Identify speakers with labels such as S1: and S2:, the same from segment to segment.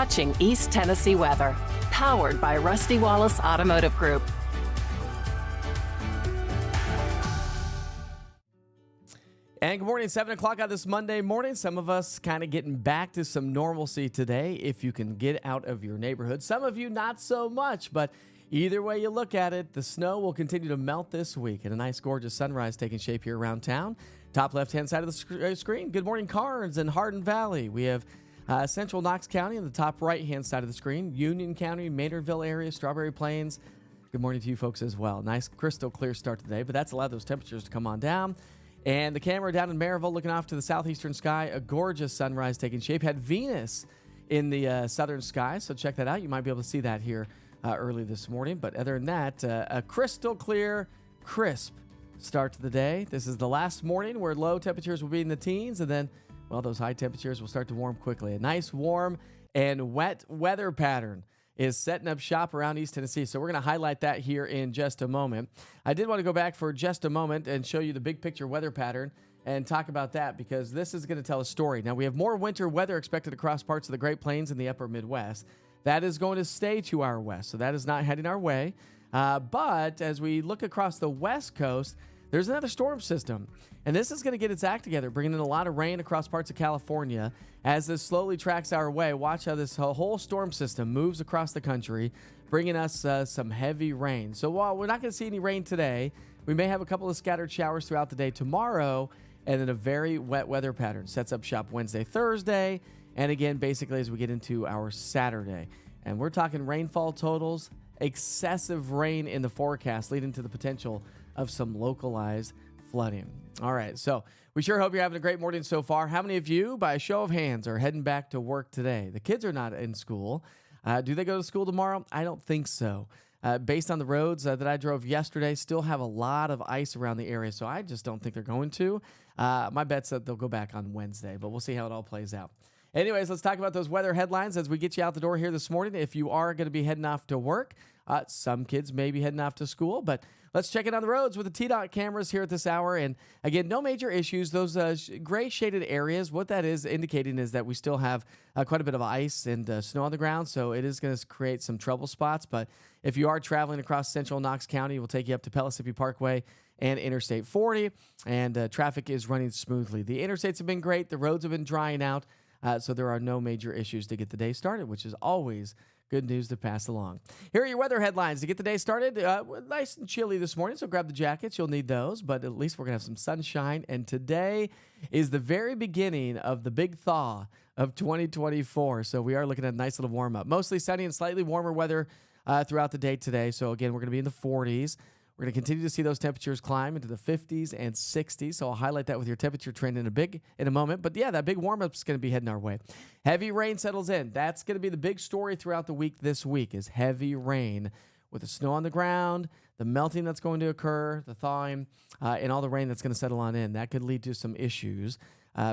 S1: watching East Tennessee weather, powered by Rusty Wallace Automotive Group.
S2: And good morning, 7 o'clock on this Monday morning. Some of us kind of getting back to some normalcy today if you can get out of your neighborhood. Some of you not so much, but either way you look at it, the snow will continue to melt this week and a nice, gorgeous sunrise taking shape here around town. Top left-hand side of the screen, good morning, Carnes and Hardin Valley. We have Central Knox County on the top right-hand side of the screen, Union County, Maynardville area, Strawberry Plains. Good morning to you folks as well. Nice, crystal clear start today, but that's allowed those temperatures to come on down. And the camera down in Maryville looking off to the southeastern sky, a gorgeous sunrise taking shape. Had Venus in the southern sky, so check that out. You might be able to see that here early this morning. But other than that, a crystal clear, crisp start to the day. This is the last morning where low temperatures will be in the teens, and then, well, those high temperatures will start to warm quickly. A nice, warm, and wet weather pattern is setting up shop around East Tennessee. So we're going to highlight that here in just a moment. I did want to go back for just a moment and show you the big picture weather pattern and talk about that because this is going to tell a story. Now, we have more winter weather expected across parts of the Great Plains and the upper Midwest. That is going to stay to our west, so that is not heading our way. But as we look across the west coast, there's another storm system, and this is going to get its act together, bringing in a lot of rain across parts of California. As this slowly tracks our way, watch how this whole storm system moves across the country, bringing us some heavy rain. So while we're not going to see any rain today, we may have a couple of scattered showers throughout the day tomorrow, and then a very wet weather pattern sets up shop Wednesday, Thursday, and again, basically as we get into our Saturday. And we're talking rainfall totals, excessive rain in the forecast, leading to the potential of some localized flooding. All right, so we sure hope you're having a great morning so far. How many of you, by a show of hands, are heading back to work today? The kids are not in school. Do they go to school tomorrow? I don't think so. Based on the roads that I drove yesterday, still have a lot of ice around the area, so I just don't think they're going to. My bet's that they'll go back on Wednesday, but we'll see how it all plays out. Anyways, let's talk about those weather headlines as we get you out the door here this morning. If you are going to be heading off to work, some kids may be heading off to school, but let's check it on the roads with the T-Dot cameras here at this hour. And again, no major issues. Those gray shaded areas, what that is indicating is that we still have quite a bit of ice and snow on the ground, so it is going to create some trouble spots. But if you are traveling across central Knox County, we'll take you up to Pellissippi Parkway and Interstate 40, and traffic is running smoothly. The interstates have been great. The roads have been drying out. So there are no major issues to get the day started, which is always good news to pass along. Here are your weather headlines to get the day started. Nice and chilly this morning, so grab the jackets. You'll need those, but at least we're going to have some sunshine. And today is the very beginning of the big thaw of 2024. So we are looking at a nice little warm-up. Mostly sunny and slightly warmer weather throughout the day today. So again, we're going to be in the 40s. We're going to continue to see those temperatures climb into the 50s and 60s. So I'll highlight that with your temperature trend in a moment. But yeah, that big warm-up is going to be heading our way. Heavy rain settles in. That's going to be the big story throughout the week this week is heavy rain with the snow on the ground, the melting that's going to occur, the thawing, and all the rain that's going to settle on in. That could lead to some issues.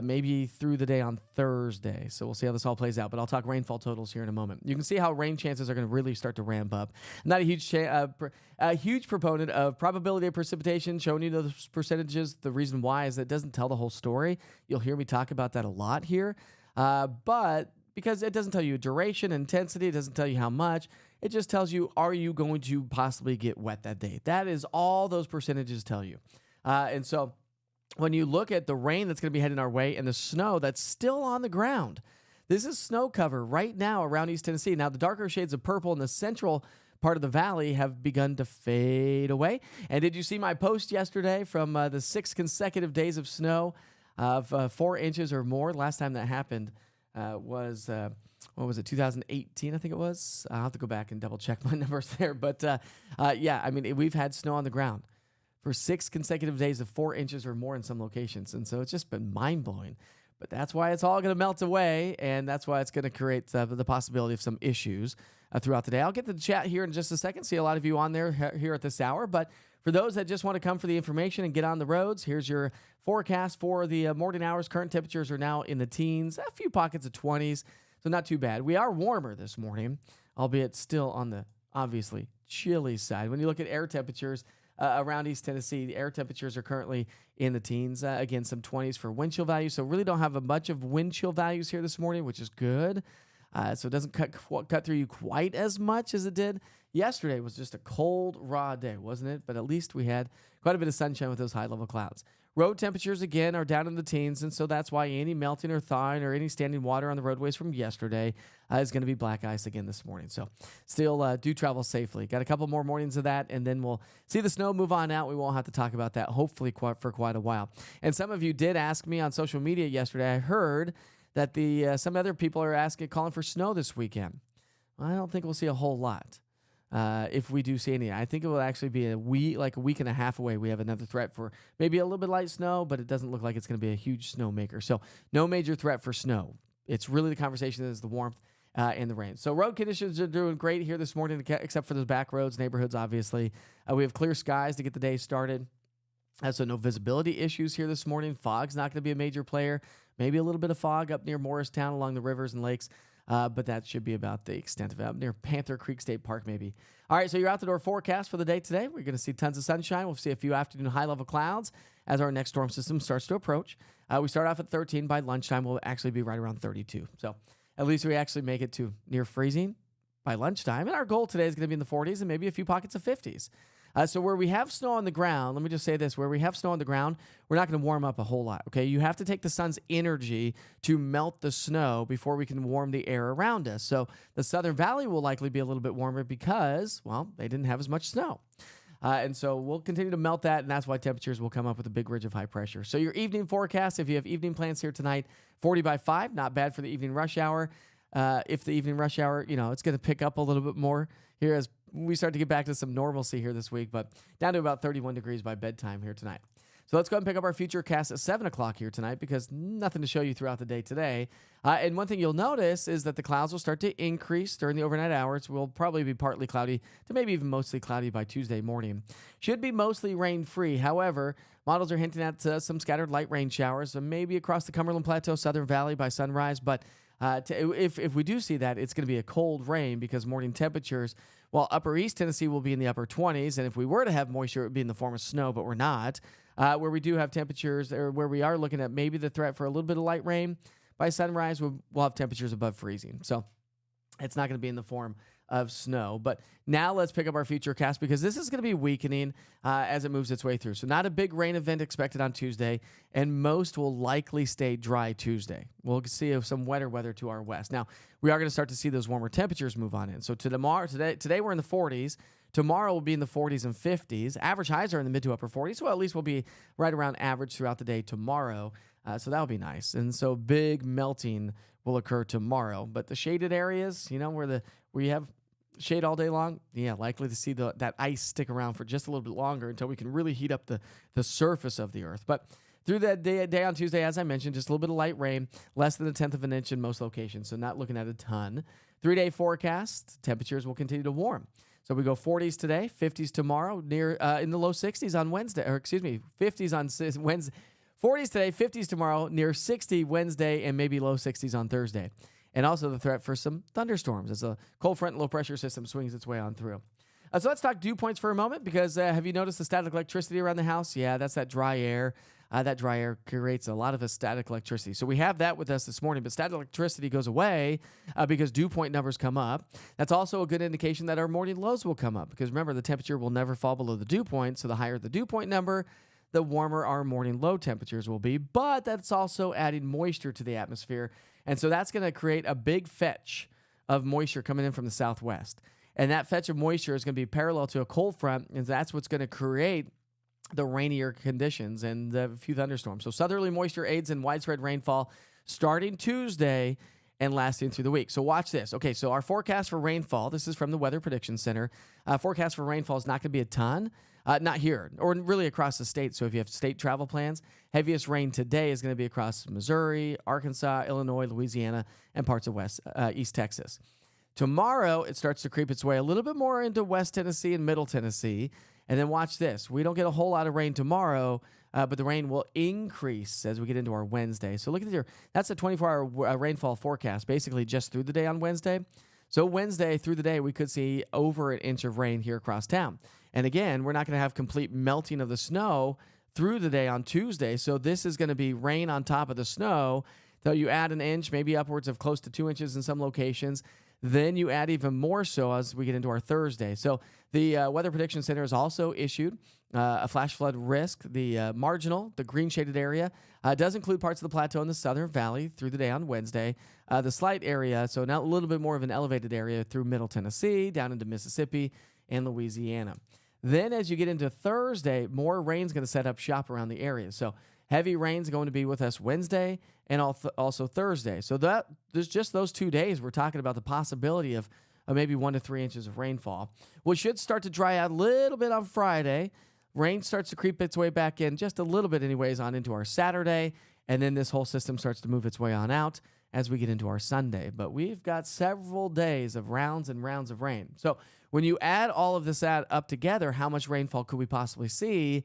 S2: Maybe through the day on Thursday. So we'll see how this all plays out. But I'll talk rainfall totals here in a moment. You can see how rain chances are going to really start to ramp up. I'm not a huge proponent of probability of precipitation, showing you those percentages. The reason why is that it doesn't tell the whole story. You'll hear me talk about that a lot here. But because it doesn't tell you duration, intensity, it doesn't tell you how much. It just tells you, are you going to possibly get wet that day? That is all those percentages tell you. And so when you look at the rain that's going to be heading our way and the snow that's still on the ground, this is snow cover right now around East Tennessee. Now, the darker shades of purple in the central part of the valley have begun to fade away. And did you see my post yesterday from the 6 consecutive days of snow of 4 inches or more? Last time that happened was, what was it, 2018, I think it was? I'll have to go back and double check my numbers there. But yeah, I mean, we've had snow on the ground for 6 consecutive days of 4 inches or more in some locations. And so it's just been mind-blowing. But that's why it's all going to melt away, and that's why it's going to create the possibility of some issues throughout the day. I'll get to the chat here in just a second. See a lot of you on there here at this hour. But for those that just want to come for the information and get on the roads, here's your forecast for the morning hours. Current temperatures are now in the teens, a few pockets of 20s, so not too bad. We are warmer this morning, albeit still on the obviously chilly side. When you look at air temperatures, around East Tennessee, the air temperatures are currently in the teens. Again, some 20s for wind chill values. So really don't have a bunch of wind chill values here this morning, which is good. So it doesn't cut through you quite as much as it did yesterday. Was just a cold, raw day, wasn't it? But at least we had quite a bit of sunshine with those high-level clouds. Road temperatures, again, are down in the teens, and so that's why any melting or thawing or any standing water on the roadways from yesterday is going to be black ice again this morning. So still do travel safely. Got a couple more mornings of that, and then we'll see the snow move on out. We won't have to talk about that, hopefully, for quite a while. And some of you did ask me on social media yesterday. I heard that some other people are calling for snow this weekend. Well, I don't think we'll see a whole lot. If we do see any, I think it will actually be a week and a half away. We have another threat for maybe a little bit light snow, but it doesn't look like it's going to be a huge snow maker. So no major threat for snow. It's really the conversation is the warmth and the rain. So road conditions are doing great here this morning, except for those back roads, neighborhoods, obviously. We have clear skies to get the day started. So no visibility issues here this morning. Fog's not going to be a major player. Maybe a little bit of fog up near Morristown along the rivers and lakes. But that should be about the extent of it. Up near Panther Creek State Park, maybe. All right, so your out-the-door forecast for the day today. We're going to see tons of sunshine. We'll see a few afternoon high-level clouds as our next storm system starts to approach. We start off at 13. By lunchtime, we'll actually be right around 32. So at least we actually make it to near freezing by lunchtime. And our goal today is going to be in the 40s and maybe a few pockets of 50s. So where we have snow on the ground, let me just say this, where we have snow on the ground, we're not going to warm up a whole lot, okay? You have to take the sun's energy to melt the snow before we can warm the air around us. So the Southern Valley will likely be a little bit warmer because, well, they didn't have as much snow. And so we'll continue to melt that, and that's why temperatures will come up with a big ridge of high pressure. So your evening forecast, if you have evening plans here tonight, 40 by 5, not bad for the evening rush hour. If the evening rush hour, it's going to pick up a little bit more here as we start to get back to some normalcy here this week, but down to about 31 degrees by bedtime here tonight. So let's go ahead and pick up our future cast at 7 o'clock here tonight because nothing to show you throughout the day today. And one thing you'll notice is that the clouds will start to increase during the overnight hours. We'll probably be partly cloudy to maybe even mostly cloudy by Tuesday morning. Should be mostly rain-free. However, models are hinting at some scattered light rain showers, maybe across the Cumberland Plateau, Southern Valley by sunrise, but if we do see that, it's going to be a cold rain because morning temperatures, while upper East Tennessee will be in the upper 20s, and if we were to have moisture, it would be in the form of snow, but we're not. Where we do have temperatures, or where we are looking at maybe the threat for a little bit of light rain, by sunrise, we'll have temperatures above freezing. So it's not going to be in the form of snow. But now let's pick up our future cast because this is going to be weakening as it moves its way through. So not a big rain event expected on Tuesday, and most will likely stay dry Tuesday. We'll see some wetter weather to our west. Now, we are going to start to see those warmer temperatures move on in. So today we're in the 40s. Tomorrow will be in the 40s and 50s. Average highs are in the mid to upper 40s. So at least we'll be right around average throughout the day tomorrow. So that'll be nice. And so big melting will occur tomorrow. But the shaded areas, where you have shade all day long, likely to see that ice stick around for just a little bit longer until we can really heat up the surface of the earth. But through that day on Tuesday, as I mentioned, just a little bit of light rain, less than 1/10 of an inch in most locations. So not looking at a ton. 3-day forecast, temperatures will continue to warm. So we go 40s today, 50s tomorrow, near in the low 60s on Wednesday, 50s on Wednesday. 40s today, 50s tomorrow, near 60 Wednesday, and maybe low 60s on Thursday. And also the threat for some thunderstorms as a cold front and low pressure system swings its way on through. So let's talk dew points for a moment because have you noticed the static electricity around the house? Yeah, that's that dry air. That dry air creates a lot of static electricity. So we have that with us this morning, but static electricity goes away because dew point numbers come up. That's also a good indication that our morning lows will come up because remember, the temperature will never fall below the dew point. So the higher the dew point number, the warmer our morning low temperatures will be. But that's also adding moisture to the atmosphere. And so that's going to create a big fetch of moisture coming in from the southwest. And that fetch of moisture is going to be parallel to a cold front, and that's what's going to create the rainier conditions and a few thunderstorms. So southerly moisture aids in widespread rainfall starting Tuesday and lasting through the week. So watch this. Okay, so our forecast for rainfall, this is from the Weather Prediction Center. Forecast for rainfall is not going to be a ton. Not here, or really across the state. So if you have state travel plans, heaviest rain today is going to be across Missouri, Arkansas, Illinois, Louisiana, and parts of East Texas. Tomorrow, it starts to creep its way a little bit more into West Tennessee and Middle Tennessee. And then watch this. We don't get a whole lot of rain tomorrow, but the rain will increase as we get into our Wednesday. So look at here. That's a 24-hour rainfall forecast, basically just through the day on Wednesday. So Wednesday through the day, we could see over 1 inch of rain here across town. And again, we're not going to have complete melting of the snow through the day on Tuesday. So this is going to be rain on top of the snow Though you add an inch, maybe upwards of close to 2 inches in some locations. Then you add even more so as we get into our Thursday. So the Weather Prediction Center has also issued a flash flood risk. The marginal, the green shaded area, does include parts of the plateau in the Southern Valley through the day on Wednesday. The slight area, so now a little bit more of an elevated area through Middle Tennessee, down into Mississippi and Louisiana. Then as you get into Thursday, more rain's going to set up shop around the area. So heavy rain's going to be with us Wednesday and also Thursday. So there's just those 2 days we're talking about the possibility of maybe 1 to 3 inches of rainfall. We should start to dry out a little bit on Friday. Rain starts to creep its way back in just a little bit anyways on into our Saturday. And then this whole system starts to move its way on out as we get into our Sunday. But we've got several days of rounds and rounds of rain. So when you add all of this up together, how much rainfall could we possibly see?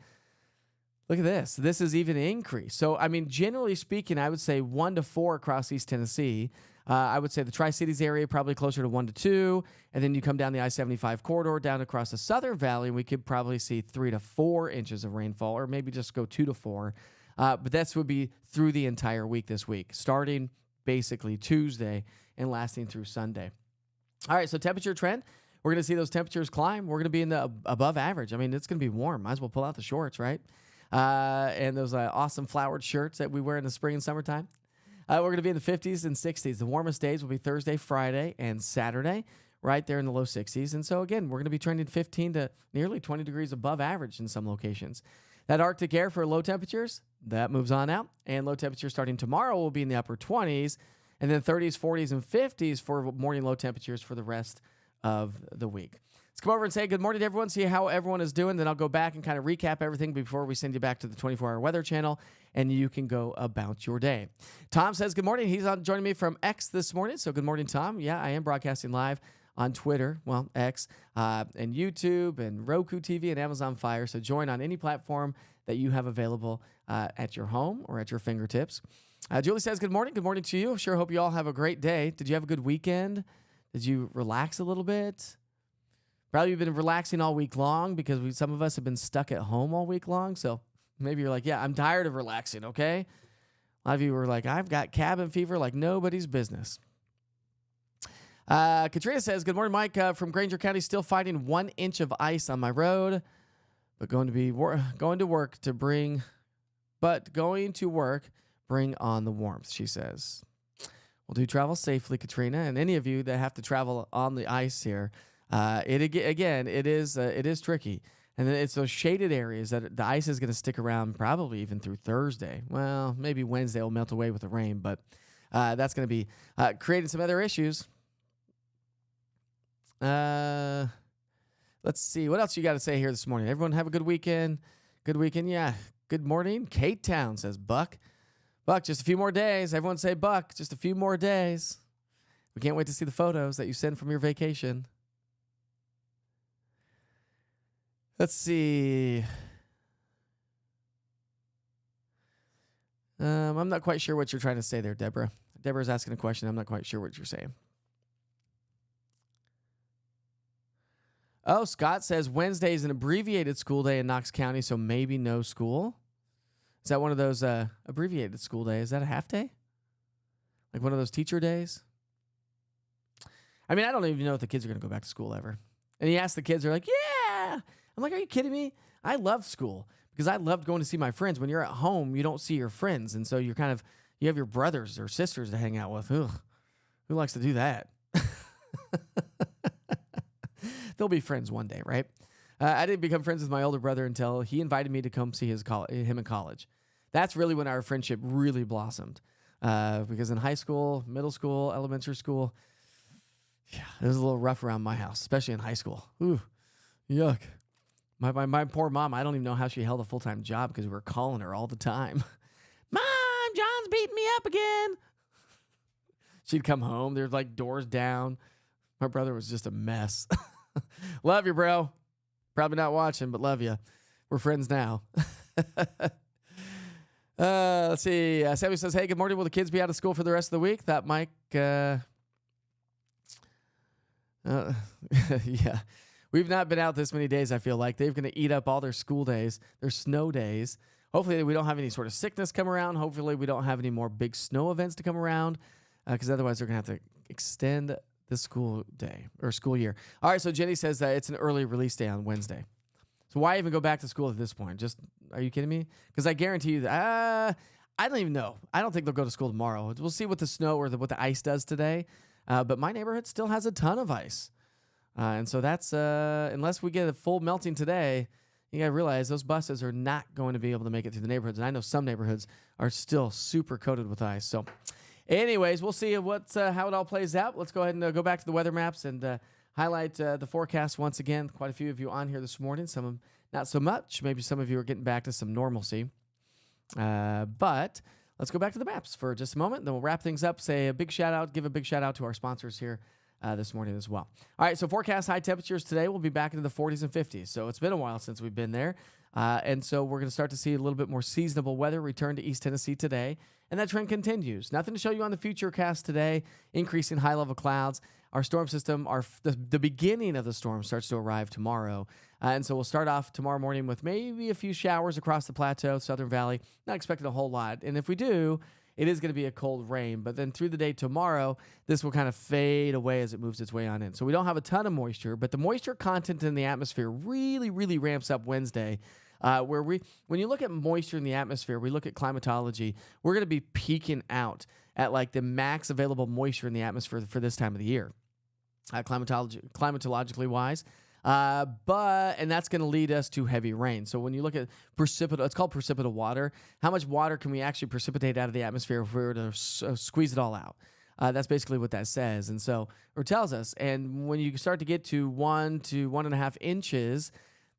S2: Look at this. This is even an increase. So, I mean, generally speaking, I would say 1 to 4 across East Tennessee. I would say the Tri-Cities area probably closer to 1 to 2. And then you come down the I-75 corridor down across the Southern Valley, and we could probably see 3 to 4 inches of rainfall, or maybe just go 2 to 4. But that would be through the entire week this week, starting basically Tuesday and lasting through Sunday. All right, so temperature trend. We're going to see those temperatures climb. We're going to be in the above average. I mean, it's going to be warm. Might as well pull out the shorts, right? And those awesome flowered shirts that we wear in the spring and summertime. We're going to be in the 50s and 60s. The warmest days will be Thursday, Friday, and Saturday, right there in the low 60s. And so, again, we're going to be trending 15 to nearly 20 degrees above average in some locations. That Arctic air for low temperatures, that moves on out. And low temperatures starting tomorrow will be in the upper 20s. And then 30s, 40s, and 50s for morning low temperatures for the rest of the week. Let's come over and say good morning to everyone, see how everyone is doing. Then I'll go back and kind of recap everything before we send you back to the 24-hour weather channel, and you can go about your day. Tom says good morning. He's joining me from X this morning. So good morning, Tom. Yeah, I am broadcasting live on Twitter, well, X, and YouTube, and Roku TV, and Amazon Fire. So join on any platform that you have available at your home or at your fingertips. Julie says good morning. Good morning to you. Sure hope you all have a great day. Did you have a good weekend? Did you relax a little bit? Probably you've been relaxing all week long because some of us have been stuck at home all week long. So maybe you're like, yeah, I'm tired of relaxing, okay? A lot of you were like, I've got cabin fever like nobody's business. Katrina says, good morning, Mike, from Granger County, still fighting 1 inch of ice on my road, but going to work bring on the warmth, she says. Well, do travel safely, Katrina, and any of you that have to travel on the ice here. It is tricky, and then it's those shaded areas that the ice is going to stick around probably even through Thursday. Well, maybe Wednesday will melt away with the rain, but that's going to be creating some other issues. Let's see what else you got to say here this morning. Everyone have a good weekend. Good weekend, yeah. Good morning. Kate Town says Buck, just a few more days. Everyone say Buck, just a few more days. We can't wait to see the photos that you send from your vacation. Let's see. I'm not quite sure what you're trying to say there, Deborah. Deborah's asking a question. I'm not quite sure what you're saying. Oh, Scott says Wednesday is an abbreviated school day in Knox County, so maybe no school. Is that one of those abbreviated school days? Is that a half day? Like one of those teacher days? I mean, I don't even know if the kids are going to go back to school ever. And he asked the kids, they're like, yeah. I'm like, are you kidding me? I love school because I loved going to see my friends. When you're at home, you don't see your friends. And so you have your brothers or sisters to hang out with. Ugh, who likes to do that? They'll be friends one day, right? I didn't become friends with my older brother until he invited me to come see him in college. That's really when our friendship really blossomed. Because in high school, middle school, elementary school, yeah, it was a little rough around my house, especially in high school. Ooh, yuck. My poor mom, I don't even know how she held a full-time job because we were calling her all the time. Mom, John's beating me up again. She'd come home. There's like doors down. My brother was just a mess. Love you, bro. Probably not watching, but love you. We're friends now. Let's see. Sammy says, hey, good morning. Will the kids be out of school for the rest of the week? That Mike, yeah. We've not been out this many days, I feel like. They're going to eat up all their school days, their snow days. hopefully we don't have any sort of sickness come around. Hopefully we don't have any more big snow events to come around, because otherwise they're going to have to extend the school day or school year. All right, so Jenny says that it's an early release day on Wednesday. So why even go back to school at this point? Just, are you kidding me? Because I guarantee you that, I don't even know. I don't think they'll go to school tomorrow. We'll see what the snow or what the ice does today. But my neighborhood still has a ton of ice. And so that's, unless we get a full melting today, you got to realize those buses are not going to be able to make it through the neighborhoods. And I know some neighborhoods are still super coated with ice. So anyways, we'll see how it all plays out. Let's go ahead and go back to the weather maps and highlight the forecast once again. Quite a few of you on here this morning. Some of them not so much. Maybe some of you are getting back to some normalcy. But let's go back to the maps for just a moment. Then we'll wrap things up. Give a big shout out to our sponsors here this morning as well. All right, so forecast high temperatures today will be back into the 40s and 50s. So it's been a while since we've been there. And so we're going to start to see a little bit more seasonable weather return to East Tennessee today. And that trend continues. Nothing to show you on the future cast today. Increasing high-level clouds. Our storm system, the beginning of the storm starts to arrive tomorrow. And so we'll start off tomorrow morning with maybe a few showers across the plateau, Southern Valley. Not expecting a whole lot. And if we do, it is going to be a cold rain. But then through the day tomorrow, this will kind of fade away as it moves its way on in. So we don't have a ton of moisture, but the moisture content in the atmosphere really, really ramps up Wednesday. When you look at moisture in the atmosphere, we look at climatology, we're going to be peaking out at like the max available moisture in the atmosphere for this time of the year, climatologically wise. And that's going to lead us to heavy rain. So when you look at it's called precipitate water. How much water can we actually precipitate out of the atmosphere if we were to squeeze it all out? That's basically what that says. And so, or tells us. And when you start to get to 1 to 1.5 inches,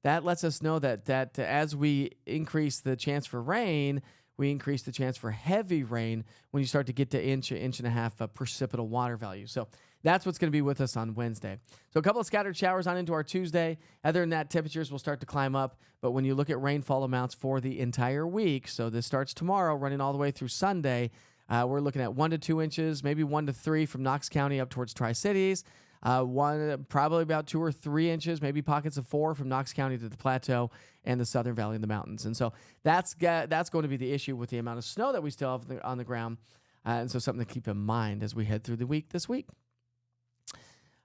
S2: that lets us know that as we increase the chance for rain, we increase the chance for heavy rain when you start to get to inch and a half of precipitate water value. So that's what's going to be with us on Wednesday. So a couple of scattered showers on into our Tuesday. Other than that, temperatures will start to climb up. But when you look at rainfall amounts for the entire week, so this starts tomorrow, running all the way through Sunday, we're looking at 1 to 2 inches, maybe 1 to 3 from Knox County up towards Tri-Cities. Probably about 2 or 3 inches, maybe pockets of 4 from Knox County to the Plateau and the Southern Valley and the mountains. And so that's going to be the issue with the amount of snow that we still have on the ground. And so something to keep in mind as we head through the week this week.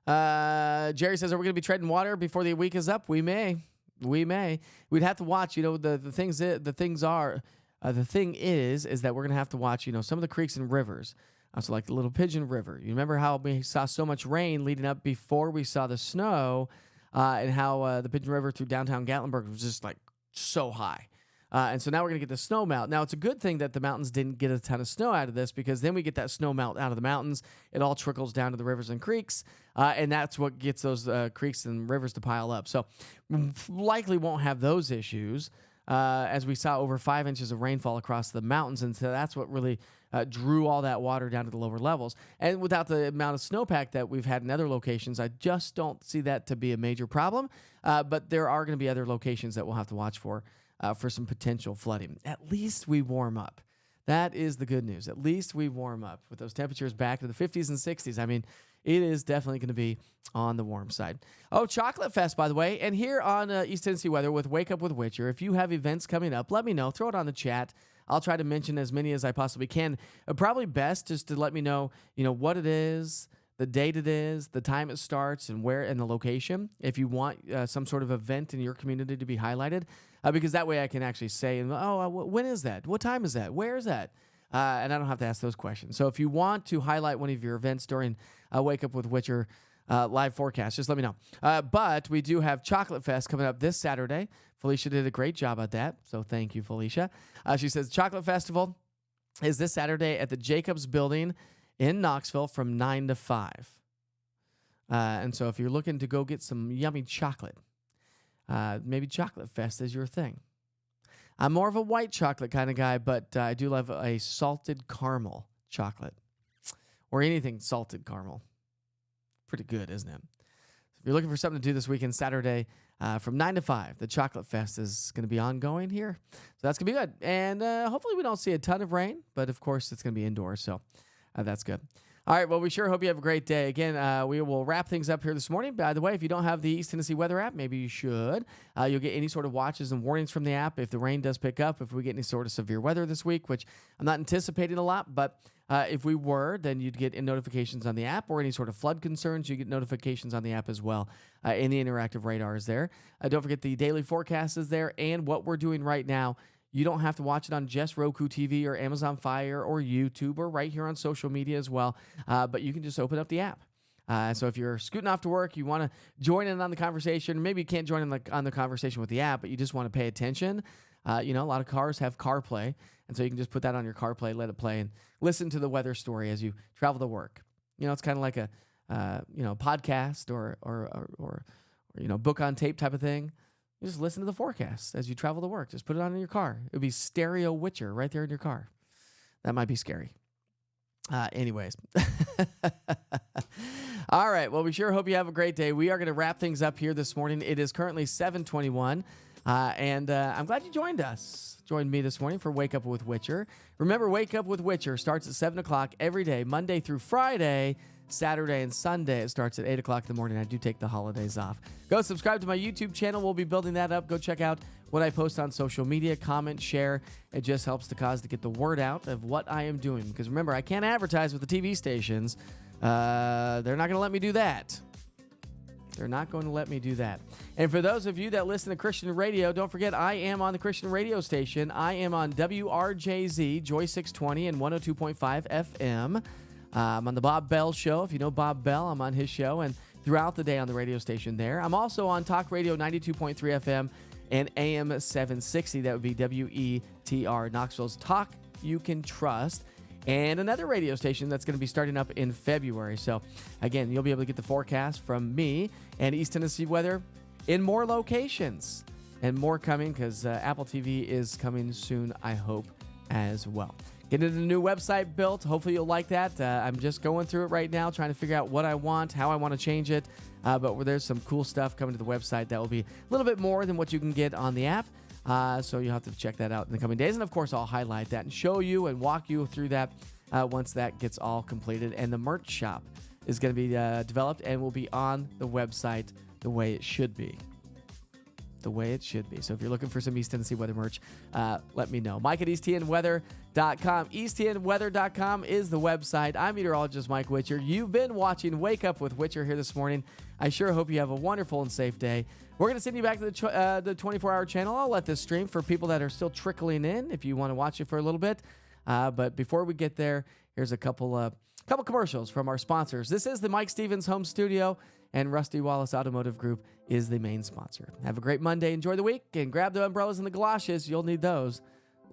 S2: Jerry says, are we going to be treading water before the week is up? We may. We'd have to watch, the thing is that we're going to have to watch, some of the creeks and rivers. So like the Little Pigeon River. You remember how we saw so much rain leading up before we saw the snow, and how the Pigeon River through downtown Gatlinburg was just like so high. And so now we're going to get the snow melt. Now, it's a good thing that the mountains didn't get a ton of snow out of this, because then we get that snow melt out of the mountains. It all trickles down to the rivers and creeks, and that's what gets those creeks and rivers to pile up. So likely won't have those issues, as we saw over 5 inches of rainfall across the mountains. And so that's what really drew all that water down to the lower levels. And without the amount of snowpack that we've had in other locations, I just don't see that to be a major problem. But there are going to be other locations that we'll have to watch for some potential flooding. At least we warm up. That is the good news. At least we warm up with those temperatures back to the 50s and 60s. I mean, it is definitely going to be on the warm side. Oh, Chocolate Fest, by the way. And here on East Tennessee Weather with Wake Up with Witcher, if you have events coming up, let me know. Throw it on the chat. I'll try to mention as many as I possibly can. Probably best just to let me know, what it is, the date it is, the time it starts, and where and the location. If you want some sort of event in your community to be highlighted, because that way I can actually say, when is that? What time is that? Where is that? And I don't have to ask those questions. So if you want to highlight one of your events during Wake Up with Witcher live forecast, just let me know. But we do have Chocolate Fest coming up this Saturday. Felicia did a great job at that, so thank you, Felicia. She says Chocolate Festival is this Saturday at the Jacobs Building in Knoxville from 9 to 5. And so if you're looking to go get some yummy chocolate, maybe Chocolate Fest is your thing. I'm more of a white chocolate kind of guy, but I do love a salted caramel chocolate, or anything salted caramel. Pretty good, isn't it? If you're looking for something to do this weekend, Saturday from 9 to 5, the Chocolate Fest is going to be ongoing here. So that's going to be good. And hopefully we don't see a ton of rain, but of course it's going to be indoors, so that's good. All right, well, we sure hope you have a great day. Again, we will wrap things up here this morning. By the way, if you don't have the East Tennessee Weather app, maybe you should. You'll get any sort of watches and warnings from the app if the rain does pick up, if we get any sort of severe weather this week, which I'm not anticipating a lot, but if we were, then you'd get notifications on the app, or any sort of flood concerns, you get notifications on the app as well. And the interactive radar is there. Don't forget the daily forecast is there, and what we're doing right now. You don't have to watch it on just ROKU TV or Amazon Fire or YouTube or right here on social media as well, but you can just open up the app. So if you're scooting off to work, you want to join in on the conversation. Maybe you can't join in on the conversation with the app, but you just want to pay attention. A lot of cars have CarPlay, and so you can just put that on your CarPlay, let it play, and listen to the weather story as you travel to work. It's kind of like a podcast or book on tape type of thing. You just listen to the forecast as you travel to work. Just put it on in your car. It would be stereo Witcher right there in your car. That might be scary. Anyways. All right. Well, we sure hope you have a great day. We are going to wrap things up here this morning. It is currently 7:21, and I'm glad you joined us. Joined me this morning for Wake Up with Witcher. Remember, Wake Up with Witcher starts at 7 o'clock every day, Monday through Friday. Saturday and Sunday, it starts at 8 o'clock in the morning. I do take the holidays off. Go subscribe to my YouTube channel. We'll be building that up. Go check out what I post on social media. Comment, share. It just helps the cause to get the word out of what I am doing. Because remember, I can't advertise with the TV stations. They're not going to let me do that. They're not going to let me do that. And for those of you that listen to Christian radio, don't forget I am on the Christian radio station. I am on WRJZ, Joy 620 and 102.5 FM. I'm on the Bob Bell Show. If you know Bob Bell, I'm on his show and throughout the day on the radio station there. I'm also on Talk Radio 92.3 FM and AM 760. That would be WETR, Knoxville's Talk You Can Trust. And another radio station that's going to be starting up in February. So, again, you'll be able to get the forecast from me and East Tennessee weather in more locations. And more coming because Apple TV is coming soon, I hope, as well. Getting a new website built. Hopefully you'll like that. I'm just going through it right now, trying to figure out what I want, how I want to change it. But there's some cool stuff coming to the website that will be a little bit more than what you can get on the app. So you'll have to check that out in the coming days. And, of course, I'll highlight that and show you and walk you through that once that gets all completed. And the merch shop is going to be developed and will be on the website the way it should be. The way it should be. So if you're looking for some East Tennessee weather merch, let me know. Mike at EastTNWeather.com. EastTNWeather.com is the website. I'm meteorologist Mike Witcher. You've been watching Wake Up with Witcher here this morning. I sure hope you have a wonderful and safe day. We're going to send you back to the 24-hour channel. I'll let this stream for people that are still trickling in if you want to watch it for a little bit. But before we get there, here's a couple commercials from our sponsors. This is the Mike Stevens Home Studio, and Rusty Wallace Automotive Group is the main sponsor. Have a great Monday. Enjoy the week, and grab the umbrellas and the galoshes. You'll need those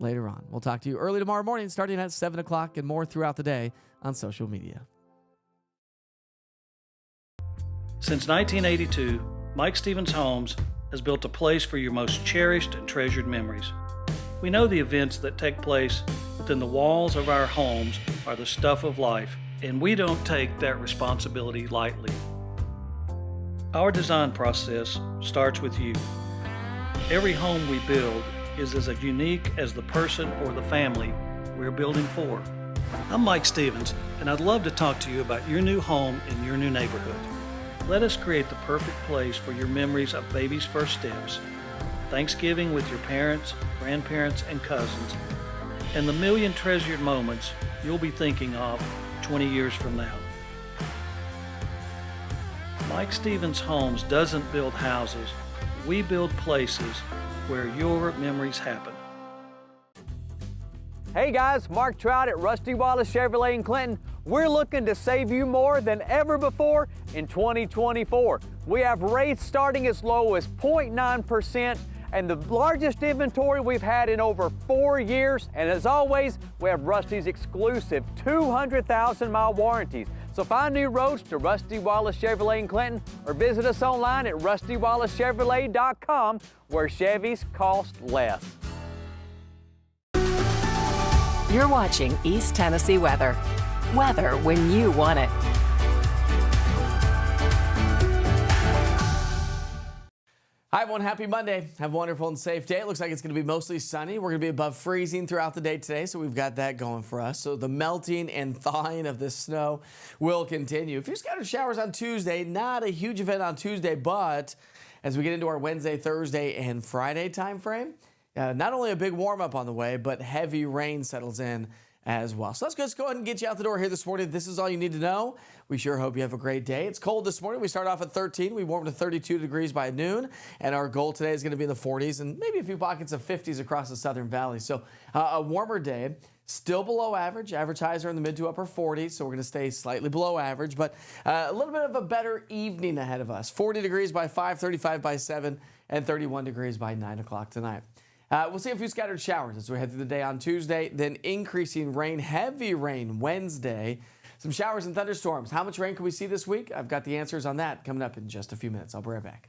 S2: later on. We'll talk to you early tomorrow morning, starting at 7 o'clock and more throughout the day on social media.
S3: Since 1982, Mike Stevens Homes has built a place for your most cherished and treasured memories. We know the events that take place within the walls of our homes are the stuff of life, and we don't take that responsibility lightly. Our design process starts with you. Every home we build is as unique as the person or the family we're building for. I'm Mike Stevens, and I'd love to talk to you about your new home in your new neighborhood. Let us create the perfect place for your memories of baby's first steps, Thanksgiving with your parents, grandparents, and cousins, and the million treasured moments you'll be thinking of 20 years from now. Mike Stevens Homes doesn't build houses. We build places where your memories happen.
S4: Hey guys, Mark Trout at Rusty Wallace Chevrolet in Clinton. We're looking to save you more than ever before in 2024. We have rates starting as low as 0.9% and the largest inventory we've had in over 4 years. And as always, we have Rusty's exclusive 200,000-mile warranties. So find new roads to Rusty Wallace Chevrolet in Clinton or visit us online at RustyWallaceChevrolet.com, where Chevys cost less.
S1: You're watching East Tennessee weather. Weather when you want it.
S2: Hi, everyone. Happy Monday. Have a wonderful and safe day. It looks like it's going to be mostly sunny. We're going to be above freezing throughout the day today, so we've got that going for us. So the melting and thawing of this snow will continue. A few scattered showers on Tuesday. Not a huge event on Tuesday, but as we get into our Wednesday, Thursday, and Friday time frame, not only a big warm-up on the way, but heavy rain settles in as well. So let's just go ahead and get you out the door here this morning. This is all you need to know. We sure hope you have a great day. It's cold this morning. We start off at 13. We warm to 32 degrees by noon, and our goal today is going to be in the 40s and maybe a few pockets of 50s across the Southern Valley. So a warmer day, still below average. Average highs are in the mid to upper 40s, so we're going to stay slightly below average, but a little bit of a better evening ahead of us. 40 degrees by 5, 35 by 7, and 31 degrees by 9 o'clock tonight. We'll see a few scattered showers as we head through the day on Tuesday, then increasing rain, heavy rain Wednesday. Some showers and thunderstorms. How much rain can we see this week? I've got the answers on that coming up in just a few minutes. I'll be right back.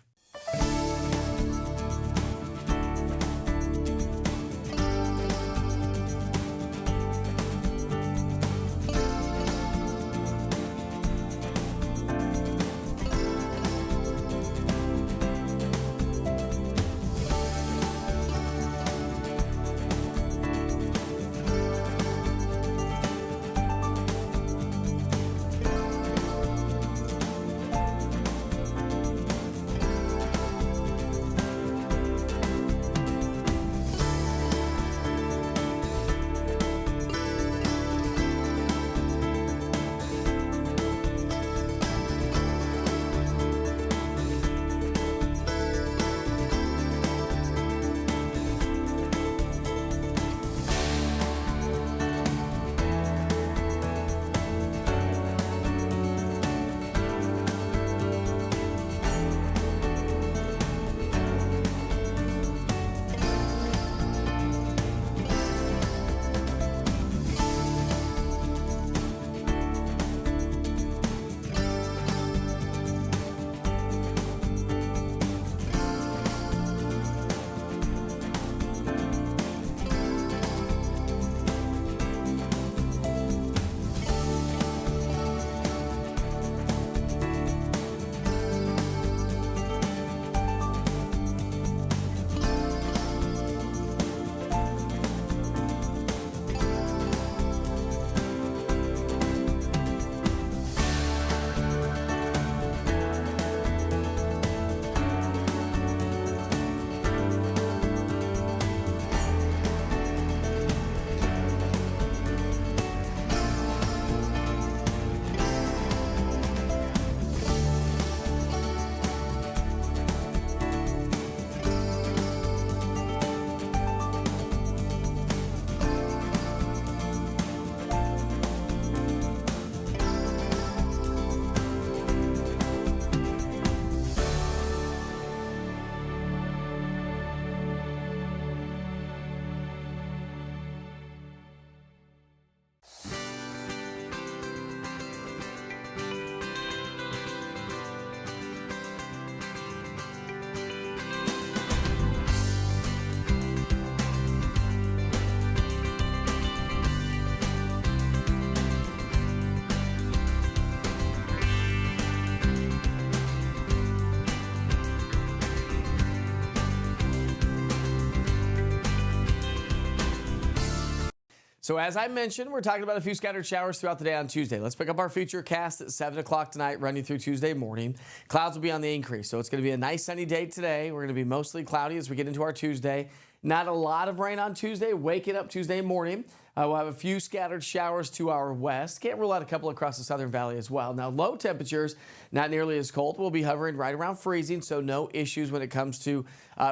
S2: So as I mentioned, we're talking about a few scattered showers throughout the day on Tuesday. Let's pick up our future cast at 7 o'clock tonight, running through Tuesday morning. Clouds will be on the increase, so it's going to be a nice sunny day today. We're going to be mostly cloudy as we get into our Tuesday. Not a lot of rain on Tuesday, waking up Tuesday morning. We'll have a few scattered showers to our west. Can't rule out a couple across the Southern Valley as well. Now, low temperatures, not nearly as cold. We'll be hovering right around freezing, so no issues when it comes to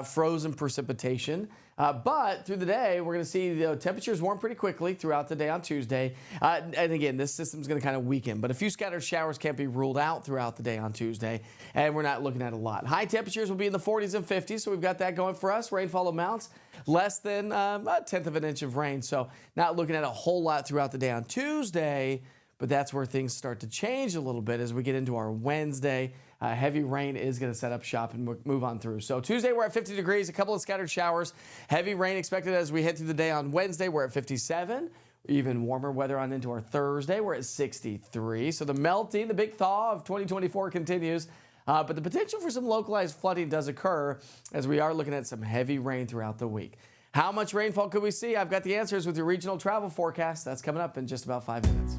S2: frozen precipitation. But through the day, we're going to see the temperatures warm pretty quickly throughout the day on Tuesday. And again, this system's going to kind of weaken, but a few scattered showers can't be ruled out throughout the day on Tuesday, and we're not looking at a lot. High temperatures will be in the 40s and 50s, so we've got that going for us. Rainfall amounts less than a tenth of an inch of rain, so not looking at a whole lot throughout the day on Tuesday, but that's where things start to change a little bit as we get into our Wednesday. Heavy rain is going to set up shop and move on through. So Tuesday, we're at 50 degrees, a couple of scattered showers. Heavy rain expected as we head through the day on Wednesday. We're at 57. Even warmer weather on into our Thursday. We're at 63. So the melting, the big thaw of 2024 continues. But the potential for some localized flooding does occur as we are looking at some heavy rain throughout the week. How much rainfall could we see? I've got the answers with your regional travel forecast. That's coming up in just about 5 minutes.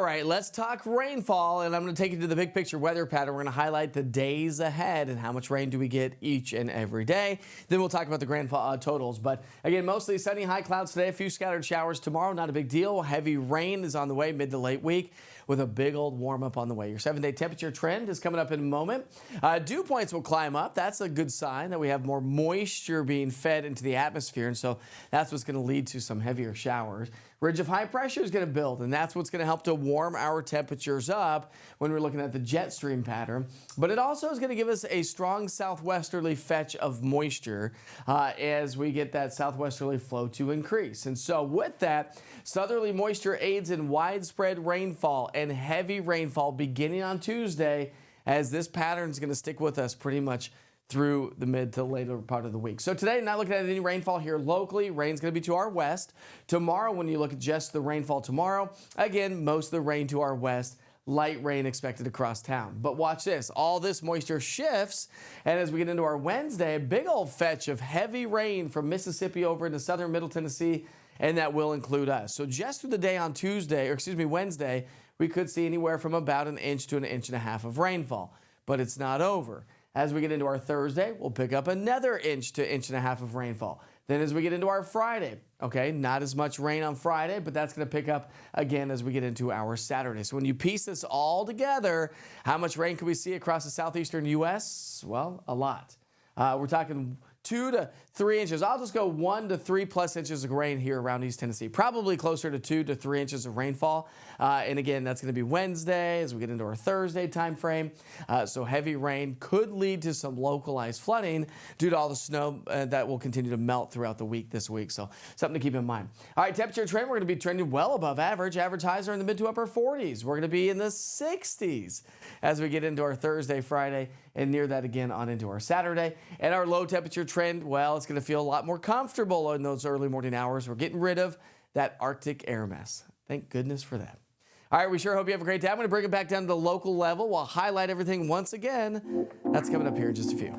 S2: All right, let's talk rainfall, and I'm going to take you to the big picture weather pattern. We're going to highlight the days ahead and how much rain do we get each and every day. Then we'll talk about the grand totals. But again, mostly sunny, high clouds today, a few scattered showers tomorrow. Not a big deal. Heavy rain is on the way mid to late week with a big old warm up on the way. Your 7-day temperature trend is coming up in a moment. Dew points will climb up. That's a good sign that we have more moisture being fed into the atmosphere, and so that's what's going to lead to some heavier showers. Ridge of high pressure is going to build, and that's what's going to help to warm our temperatures up when we're looking at the jet stream pattern. But it also is going to give us a strong southwesterly fetch of moisture as we get that southwesterly flow to increase. And so with that, southerly moisture aids in widespread rainfall and heavy rainfall beginning on Tuesday, as this pattern is going to stick with us pretty much through the mid to later part of the week. So today, not looking at any rainfall here locally. Rain's going to be to our west. Tomorrow, when you look at just the rainfall tomorrow, again, most of the rain to our west. Light rain expected across town. But watch this. All this moisture shifts, and as we get into our Wednesday, a big old fetch of heavy rain from Mississippi over into southern Middle Tennessee, and that will include us. So just through the day on Wednesday, we could see anywhere from about 1 inch to 1.5 inches of rainfall. But it's not over. As we get into our Thursday, we'll pick up another 1 inch to 1.5 inches of rainfall. Then as we get into our Friday, okay, not as much rain on Friday, but that's going to pick up again as we get into our Saturday. So when you piece this all together, how much rain can we see across the southeastern U.S.? Well, a lot. We're talking 2 to 3 inches. I'll just go 1 to 3+ inches of rain here around East Tennessee. Probably closer to 2 to 3 inches of rainfall. And again, that's going to be Wednesday as we get into our Thursday time frame. So heavy rain could lead to some localized flooding due to all the snow that will continue to melt throughout the week this week. So something to keep in mind. All right, temperature trend, we're going to be trending well above average. Average highs are in the mid to upper 40s. We're going to be in the 60s as we get into our Thursday, Friday, and near that again on into our Saturday. And our low temperature trend, well, it's going to feel a lot more comfortable in those early morning hours. We're getting rid of that Arctic air mass. Thank goodness for that. All right, we sure hope you have a great day. I'm going to bring it back down to the local level. We'll highlight everything once again. That's coming up here in just a few.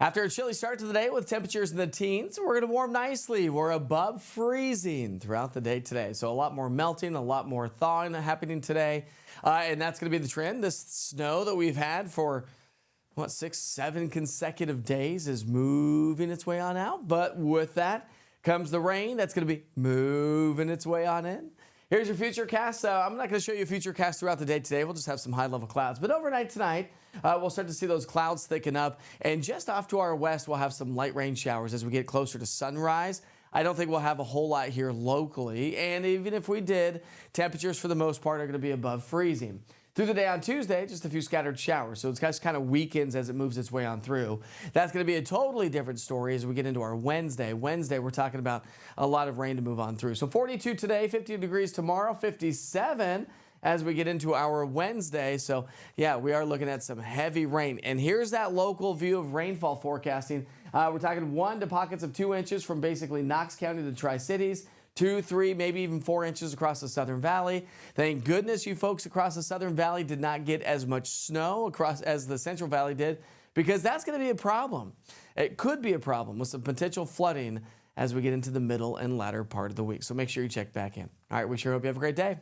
S2: After a chilly start to the day with temperatures in the teens, we're going to warm nicely. We're above freezing throughout the day today. So a lot more melting, a lot more thawing happening today. And that's going to be the trend. This snow that we've had for, 6, 7 consecutive days is moving its way on out. But with that comes the rain. That's going to be moving its way on in. Here's your future cast. I'm not going to show you a future cast throughout the day today. We'll just have some high-level clouds. But overnight tonight, we'll start to see those clouds thicken up. And just off to our west, we'll have some light rain showers as we get closer to sunrise. I don't think we'll have a whole lot here locally. And even if we did, temperatures for the most part are going to be above freezing. Through the day on Tuesday, just a few scattered showers. So it's just kind of weakens as it moves its way on through. That's going to be a totally different story as we get into our Wednesday. Wednesday, we're talking about a lot of rain to move on through. So 42 today, 50 degrees tomorrow, 57 as we get into our Wednesday. So yeah, we are looking at some heavy rain. And here's that local view of rainfall forecasting. We're talking 1 to pockets of 2 inches from basically Knox County to Tri-Cities. 2, 3, maybe even 4 inches across the Southern Valley. Thank goodness you folks across the Southern Valley did not get as much snow across as the Central Valley did, because that's going to be a problem. It could be a problem with some potential flooding as we get into the middle and latter part of the week. So make sure you check back in. All right, we sure hope you have a great day.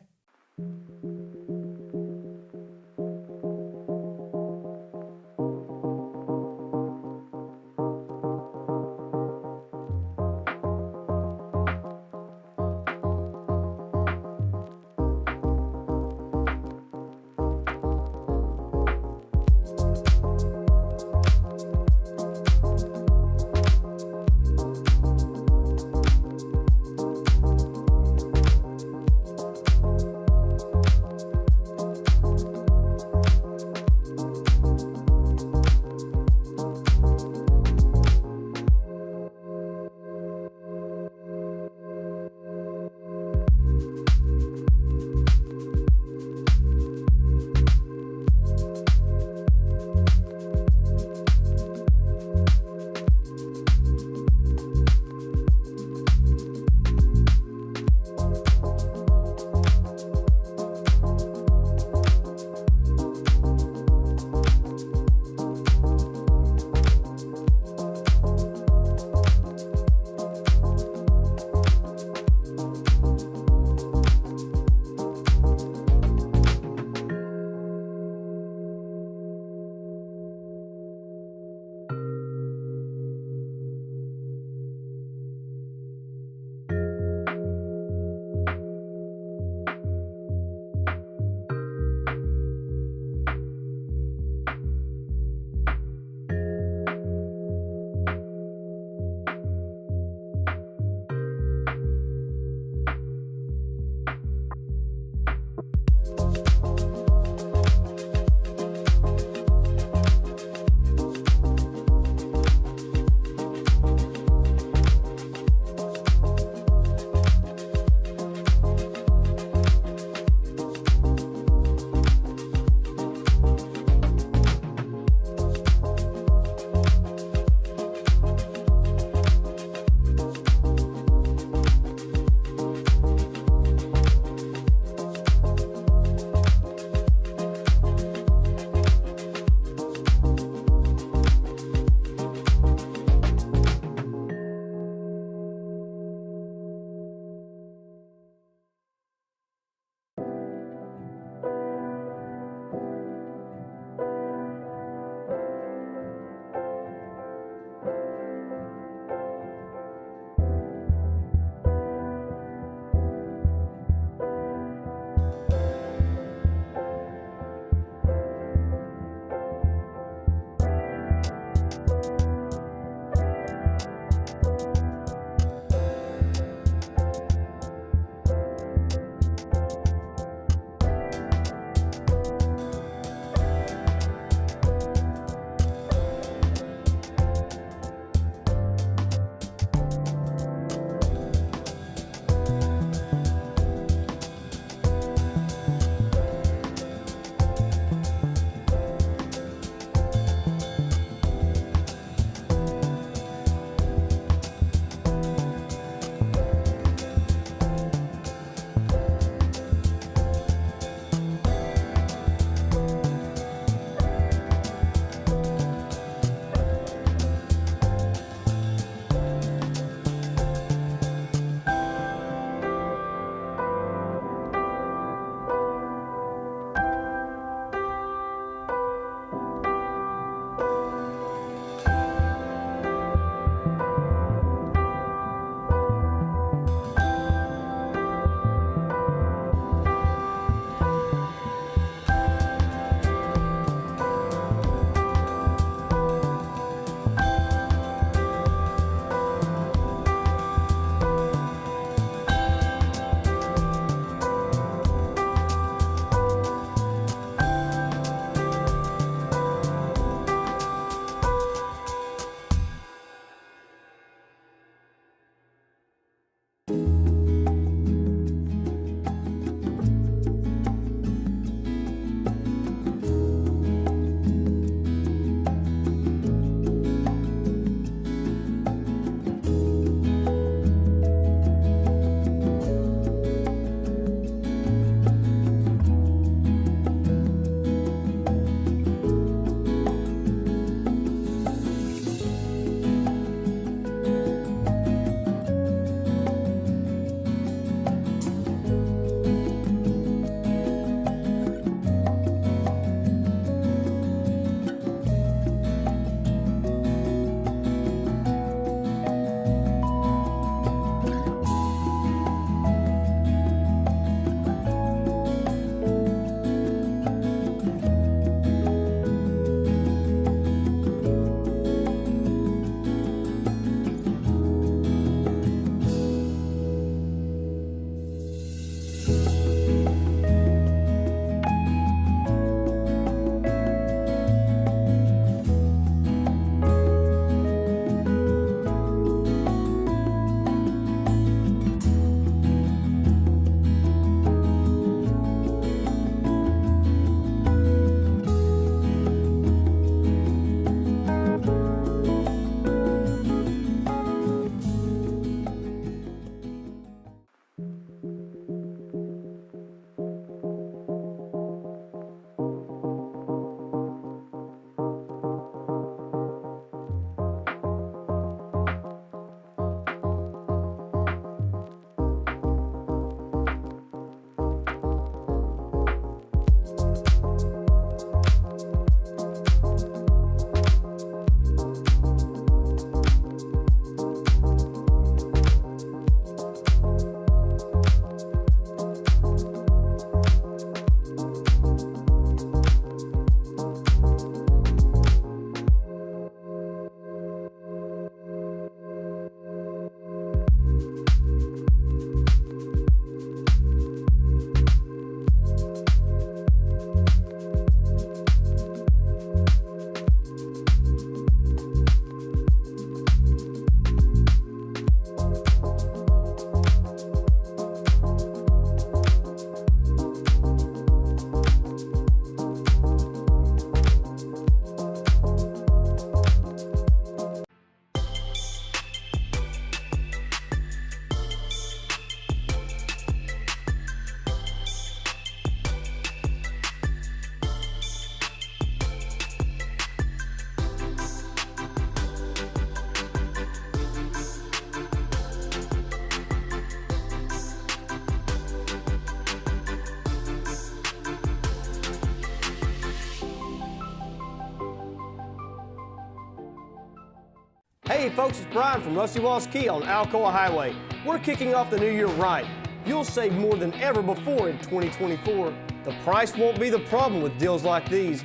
S5: Hey folks, it's Brian from Rusty Wallace Kia on Alcoa Highway. We're kicking off the new year right. You'll save more than ever before in 2024. The price won't be the problem with deals like these.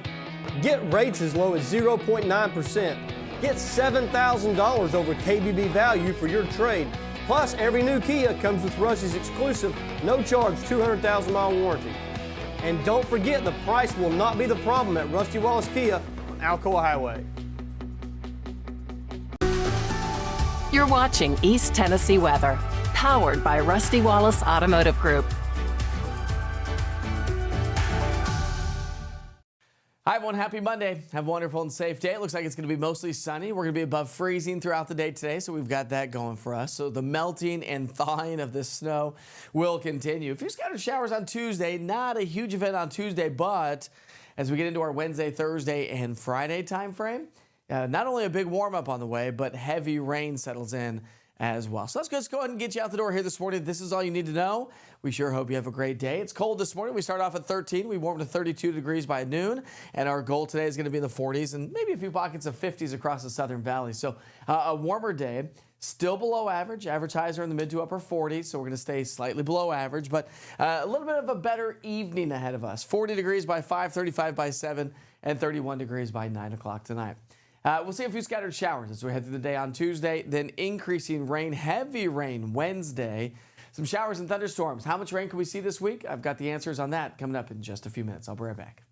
S5: Get rates as low as 0.9%. Get $7,000 over KBB value for your trade. Plus, every new Kia comes with Rusty's exclusive, no-charge 200,000-mile warranty. And don't forget, the price will not be the problem at Rusty Wallace Kia on Alcoa Highway.
S1: You're watching East Tennessee Weather, powered by Rusty Wallace Automotive Group.
S2: Hi, everyone. Happy Monday. Have a wonderful and safe day. It looks like it's going to be mostly sunny. We're going to be above freezing throughout the day today, so we've got that going for us. So the melting and thawing of this snow will continue. A few scattered showers on Tuesday. Not a huge event on Tuesday, but as we get into our Wednesday, Thursday, and Friday time frame, not only a big warm-up on the way, but heavy rain settles in as well. So let's just go ahead and get you out the door here this morning. This is all you need to know. We sure hope you have a great day. It's cold this morning. We start off at 13. We warm to 32 degrees by noon, and our goal today is going to be in the 40s and maybe a few pockets of 50s across the southern valley. So a warmer day, still below average. Average highs are in the mid to upper 40s, so we're going to stay slightly below average, but a little bit of a better evening ahead of us. 40 degrees by 5, 35 by 7, and 31 degrees by 9 o'clock tonight. We'll see a few scattered showers as we head through the day on Tuesday, then increasing rain, heavy rain Wednesday. Some showers and thunderstorms. How much rain can we see this week? I've got the answers on that coming up in just a few minutes. I'll be right back.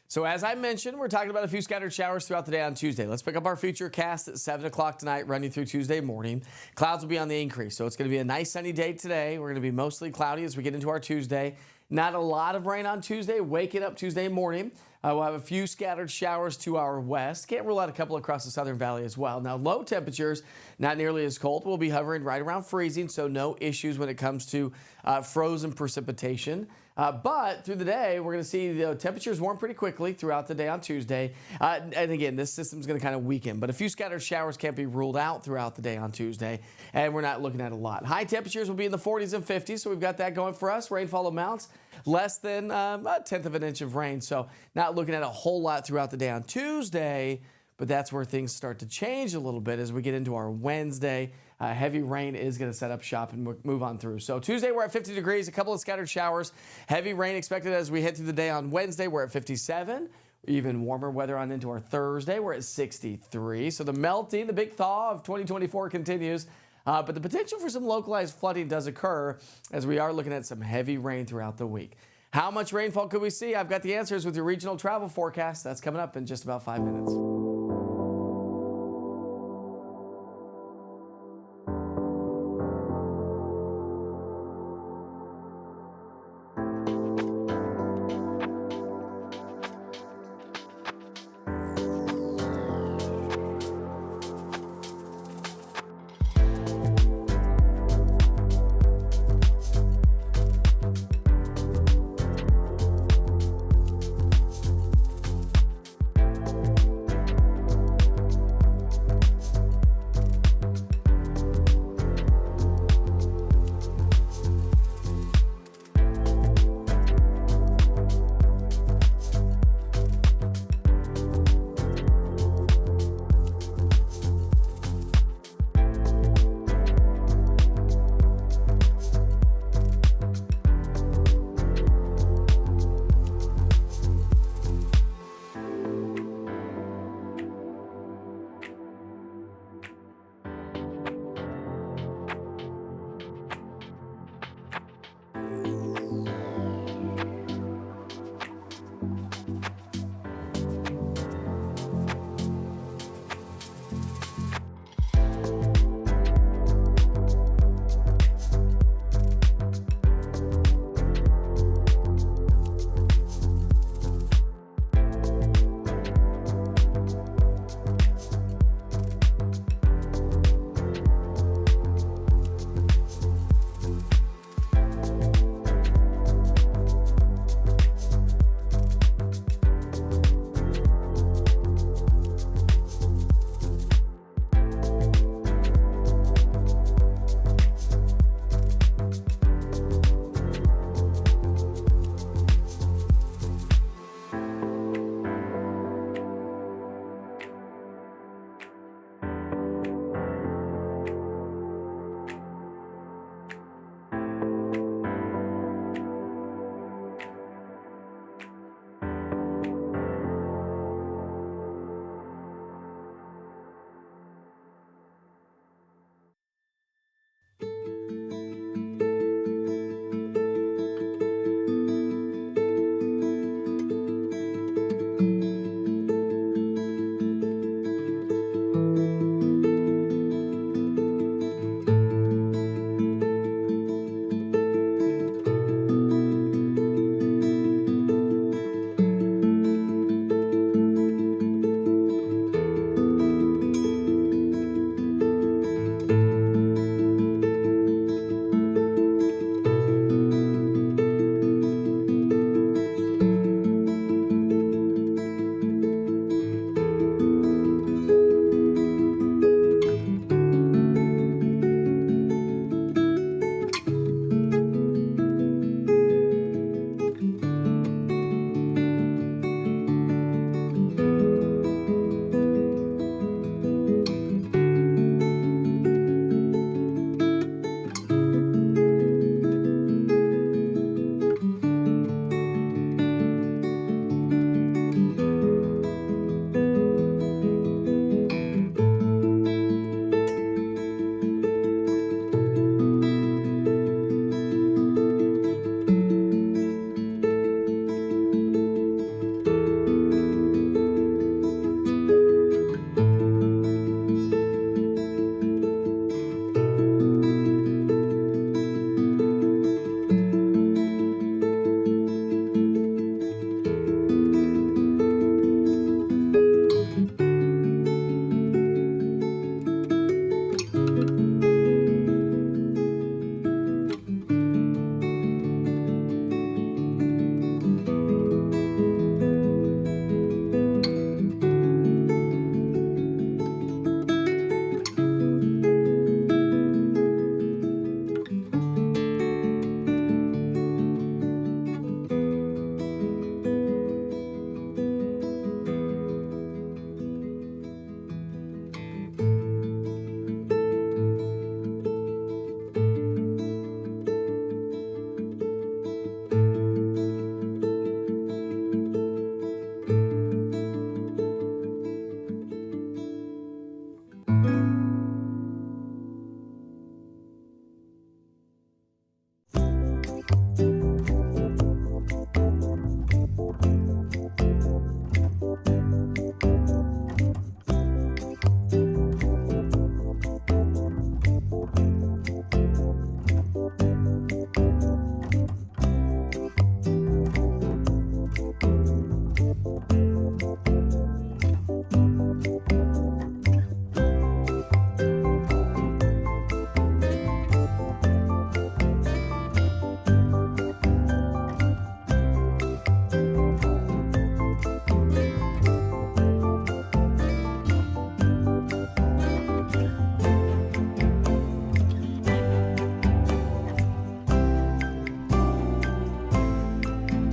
S2: So as I mentioned, we're talking about a few scattered showers throughout the day on Tuesday. Let's pick up our future cast at 7 o'clock tonight, running through Tuesday morning. Clouds will be on the increase, so it's going to be a nice sunny day today. We're going to be mostly cloudy as we get into our Tuesday. Not a lot of rain on Tuesday. Waking up Tuesday morning, we'll have a few scattered showers to our west. Can't rule out a couple across the Southern Valley as well. Now, low temperatures, not nearly as cold. We'll be hovering right around freezing, so no issues when it comes to frozen precipitation. But through the day, we're going to see the temperatures warm pretty quickly throughout the day on Tuesday. And again, this system's going to kind of weaken, but a few scattered showers can't be ruled out throughout the day on Tuesday, and we're not looking at a lot. High temperatures will be in the 40s and 50s, so we've got that going for us. Rainfall amounts less than a tenth of an inch of rain, so not looking at a whole lot throughout the day on Tuesday, but that's where things start to change a little bit as we get into our Wednesday. Heavy rain is going to set up shop and move on through. So Tuesday, we're at 50 degrees, a couple of scattered showers. Heavy rain expected as we head through the day on Wednesday. We're at 57. Even warmer weather on into our Thursday. We're at 63. So the melting, the big thaw of 2024 continues. But the potential for some localized flooding does occur as we are looking at some heavy rain throughout the week. How much rainfall could we see? I've got the answers with your regional travel forecast. That's coming up in just about 5 minutes.